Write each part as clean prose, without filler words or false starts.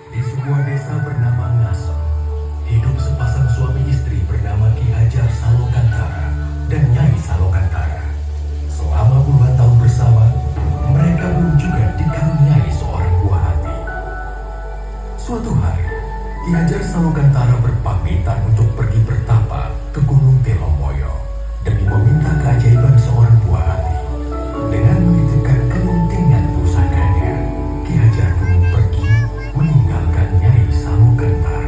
Di sebuah desa bernama Ngasem, hidup sepasang suami istri bernama Ki Hajar Salokantara dan Nyai Salokantara. Selama puluhan tahun bersama, mereka pun juga dikaruniai seorang buah hati. Suatu hari, Ki Hajar Salokantara berpamitan untuk pergi bertapa ke Gunung Telomoyo demi meminta keajaiban seorang buah hati. Dengan menitipkan kepentingan pusakanya, Ki Hajar pun pergi meninggalkan Nyai Salokantara.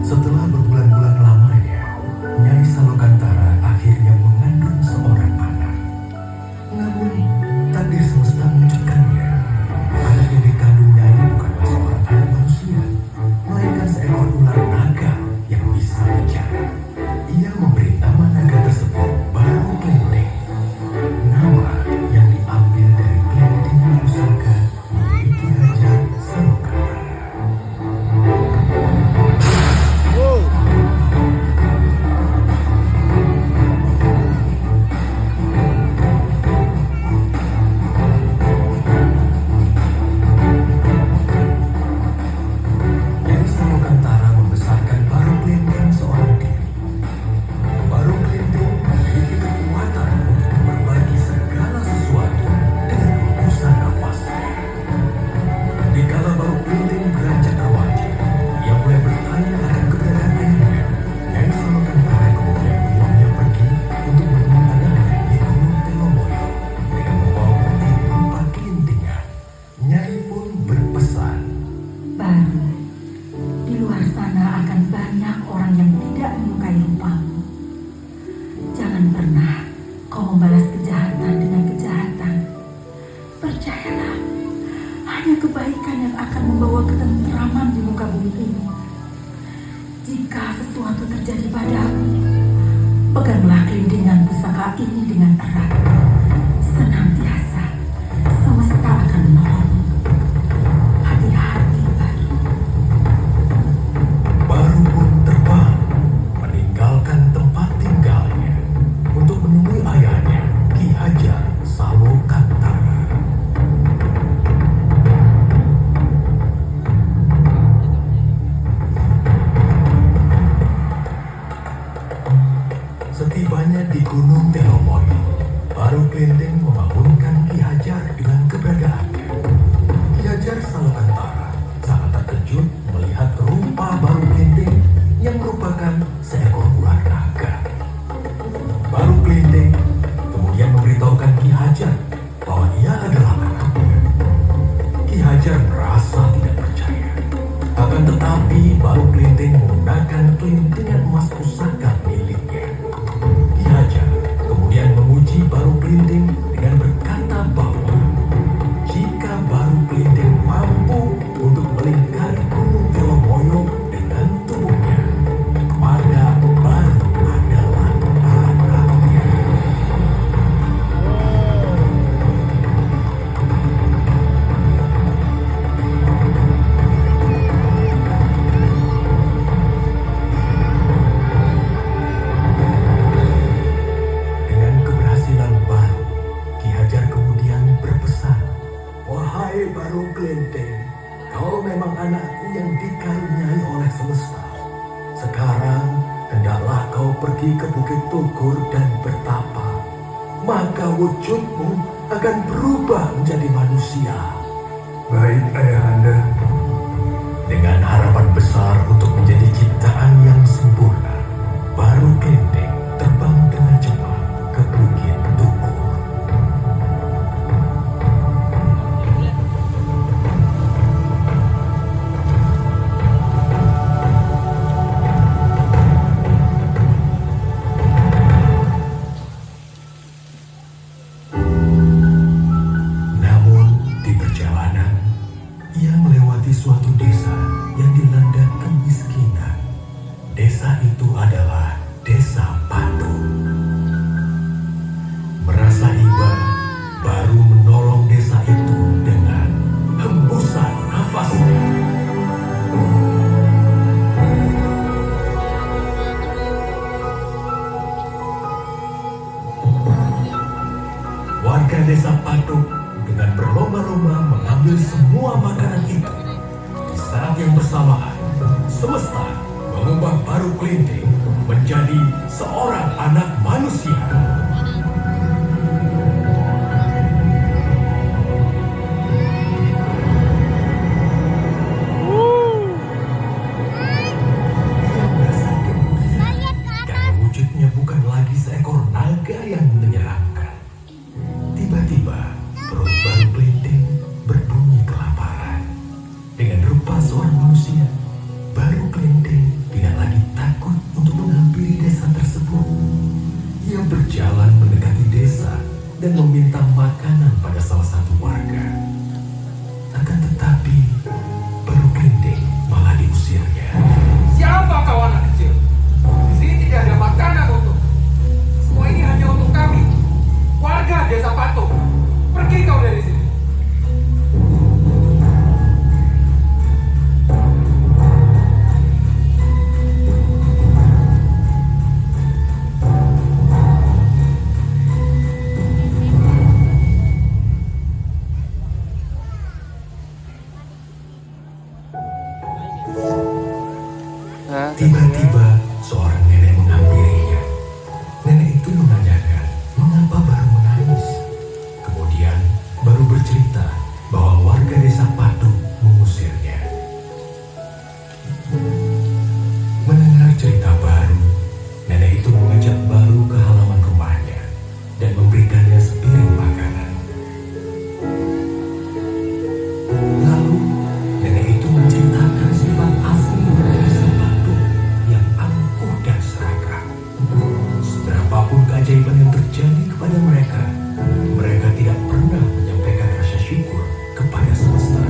Setelah berbulan-bulan lamanya, Nyai Salokantara akhirnya mengandung seorang anak. Namun, takdir semesta mengejutkannya. Anak yang dikandung Nyai bukanlah seorang anak manusia, melainkan seekor ular naga yang bisa bicara. Ia memberi nama naga tersebut Baru Klenteng, nama yang diambil dari kelentingan pusaka milik Ki Hajar Salokantara. Nyai Salokantara membesarkan Baru Klenteng seorang diri. Baru Klenteng memiliki kekuatan untuk berbagi segala sesuatu dengan hembusan nafasnya. Dikala Baru Klenteng beranjak remaja, ia mulai bertanya akan keberadaan ayahnya. Nyai Salokantara kemudian membuangnya pergi untuk menemui ayahnya di Gunung Telomoyo dengan membawa peti berupa kelintingan. Nyai pun berpesan, Baru, di luar sana akan banyak orang yang tidak menyukai rupamu. Jangan pernah kau membalas kejahatan dengan kejahatan. Percayalah, hanya kebaikan yang akan membawa ketentraman di muka bumi ini. Jika sesuatu terjadi padamu, peganglah kelintingan pusaka ini dengan erat. Senantiasa, semesta akan menolongmu. Hati-hati, Baru. Baru pun terbang meninggalkan tempat tinggalnya untuk menemui ayahnya Ki Hajar Salokantara. Setibanya di Gunung Telomoyo, Baru Klenteng membangunkan Ki Hajar dengan keberadaannya. Ki Hajar Salokantara sangat terkejut melihat rupa Baru Klenteng yang merupakan seekor ular naga. Baru Klenteng kemudian memberitahukan Ki Hajar bahwa ia adalah anaknya. Ki Hajar merasa tidak percaya. Akan tetapi Baru Klenteng menggunakan kelintingan emas pusaka miliknya. Ki Hajar kemudian menguji Baru Klenteng dengan berkata bahwa jika Baru Klenteng mampu untuk melingkari Gunung Telomoyo dengan tubuhnya, maka Baru adalah anaknya. Dengan keberhasilan Baru, Ki Hajar kemudian berpesan, "Wahai Baru Klenteng, kau memang anakku yang dikaruniai oleh semesta. Sekarang hendaklah kau pergi ke Bukit Tugur dan bertapa. Maka wujudmu akan berubah menjadi manusia." Baik, Ayahanda. Dengan harapan besar untuk menjadi ciptaan yang sempurna, Baru Klenteng terbang dengan cepat ke Bukit Tugur. Namun di perjalanan, ia melewati saat yang bersamaan, semesta mengubah Baru Kelinting menjadi seorang anak manusia. Dia merasa gembira karena wujudnya bukan lagi seekor naga yang menyeramkan. Tiba-tiba perut Baru Kelinting berbunyi kelaparan. Dengan rupa seorang manusia, Baru Kelinting tidak lagi takut untuk menghampiri desa tersebut. Ia berjalan mendekati desa dan meminta makanan pada salah satu warga. Akan tetapi, Baru Kelinting malah diusirnya. Siapa kau anak kecil? Di sini tidak ada makanan untuk. Semua ini hanya untuk kami, warga desa Patung. Pergi kau dari sini. Tiba-tiba seorang nenek menghampirinya. Nenek itu menanyakan mengapa Baru menangis. Kemudian Baru bercerita bahwa warga desa Patung mengusirnya. Mendengar cerita Baru, nenek itu mengajak Baru ke halaman rumahnya dan memberikannya sepiring makanan. Lalu nenek itu menceritakan sifat asli desa Patung yang angkuh dan serakah. Seberapapun keajaiban yang terjadi kepada mereka, mereka tidak pernah menyampaikan rasa syukur kepada semesta.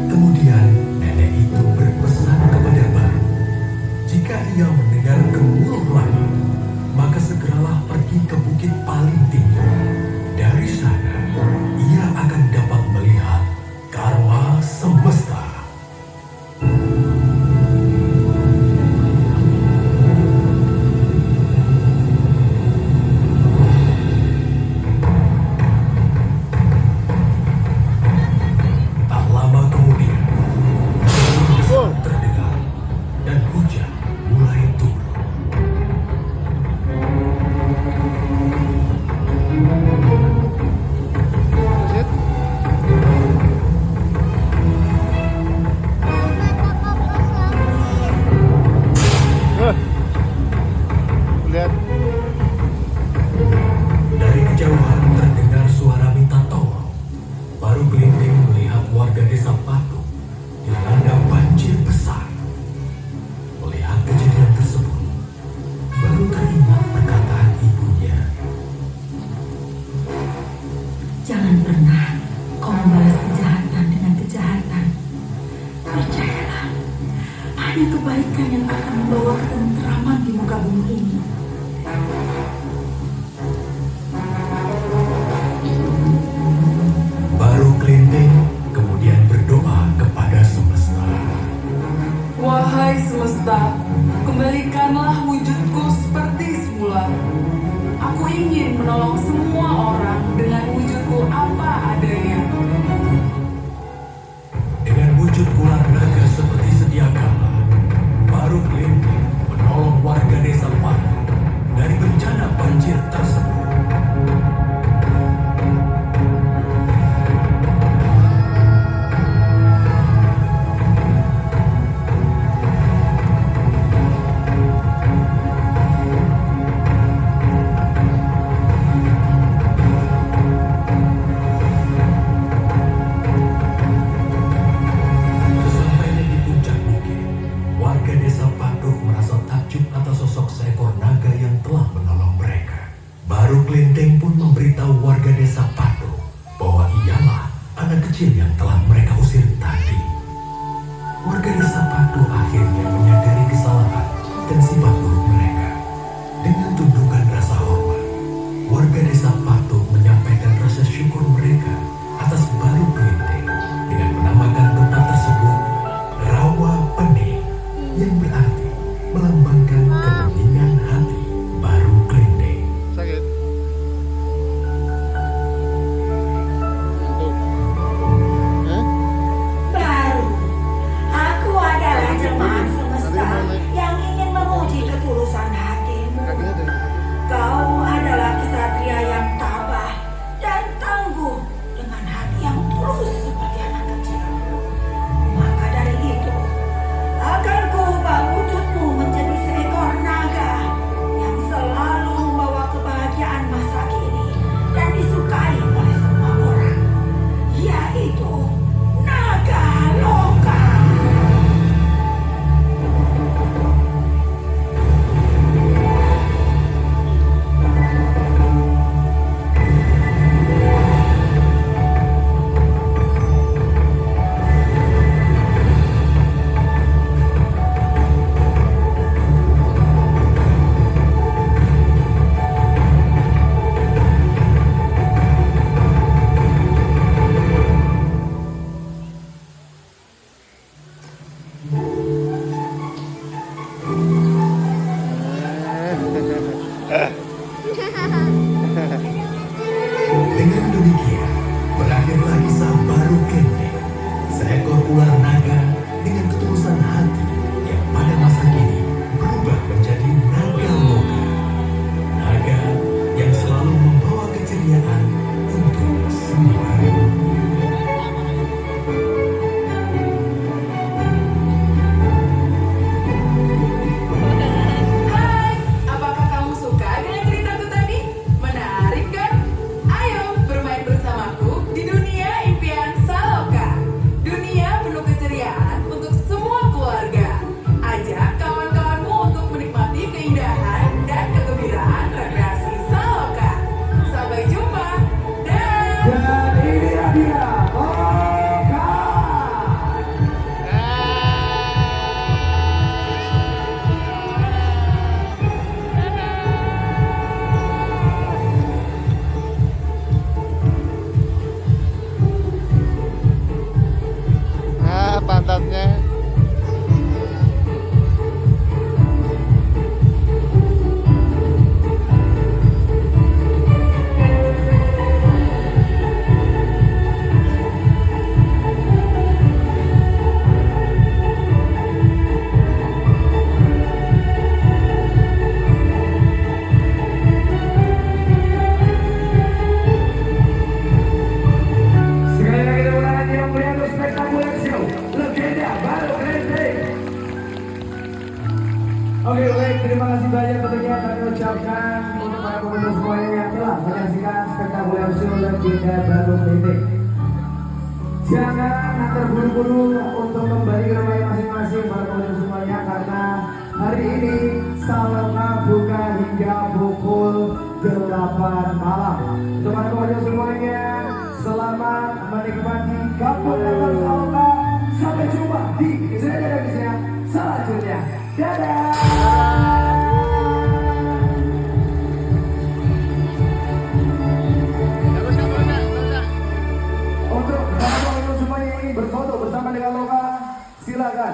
Kemudian nenek itu berpesan kepada Baru, jika ia mendengar gemuruh langit, maka segeralah pergi ke bukit paling tinggi. Dari sana, ia akan dapat melihat karma semesta. Tak lama kemudian, gemuruh besar terdengar dan hujan mulai turun. Lihat. Dari kejauhan terdengar suara minta tolong. Baru Kelinting melihat warga desa Patung dilanda banjir besar. Melihat kejadian tersebut, baru teringat perkataan ibunya. Jangan pernah kau membalas kejahatan dengan kejahatan. Percayalah, hanya kebaikan yang akan membawa ketentraman di muka bumi ini. Baru Kelinting kemudian berdoa kepada semesta. Wahai semesta, kembalikanlah wujudku seperti semula. Aku ingin menolong semua orang dengan wujudku apa adanya. Dengan wujud ular naga seperti sedia kala, Baru Kelinting menolong warga desa Patung dari bencana banjir tersebut. Sesampainya di puncak bukit, warga desa Patung merasa takjub atas sosok seekor naga yang telah menolong mereka. Baru Kelinting pun memberitahu warga desa Patung bahwa ialah anak kecil yang telah mereka usir tadi. Warga desa Patung akhirnya menyadari kesalahan dan sifat buruk mereka. Dengan tundukan rasa hormat, warga desa Patung menyampaikan rasa syukur mereka atas Baru Kelinting dengan menamakan tempat tersebut Rawa Pening, yang berarti melambangkan kebeningan hati Baru Kelinting. Sakit. Tuh. Baru, aku Oke, baik, terima kasih banyak tentunya kami ucapkan untuk para penonton semuanya yang telah menyaksikan spektakuler show legenda baru Klinik. Jangan terburu-buru untuk kembali ke rumahnya masing-masing para penonton semuanya, karena hari ini Salonga buka hingga pukul 8 malam. Untuk para penonton semuanya, selamat menikmati Kampung Natal Salonga. Sampai jumpa di video selanjutnya. Dadah. Untuk para penonton semuanya yang ingin berfoto bersama dengan Loka, silakan.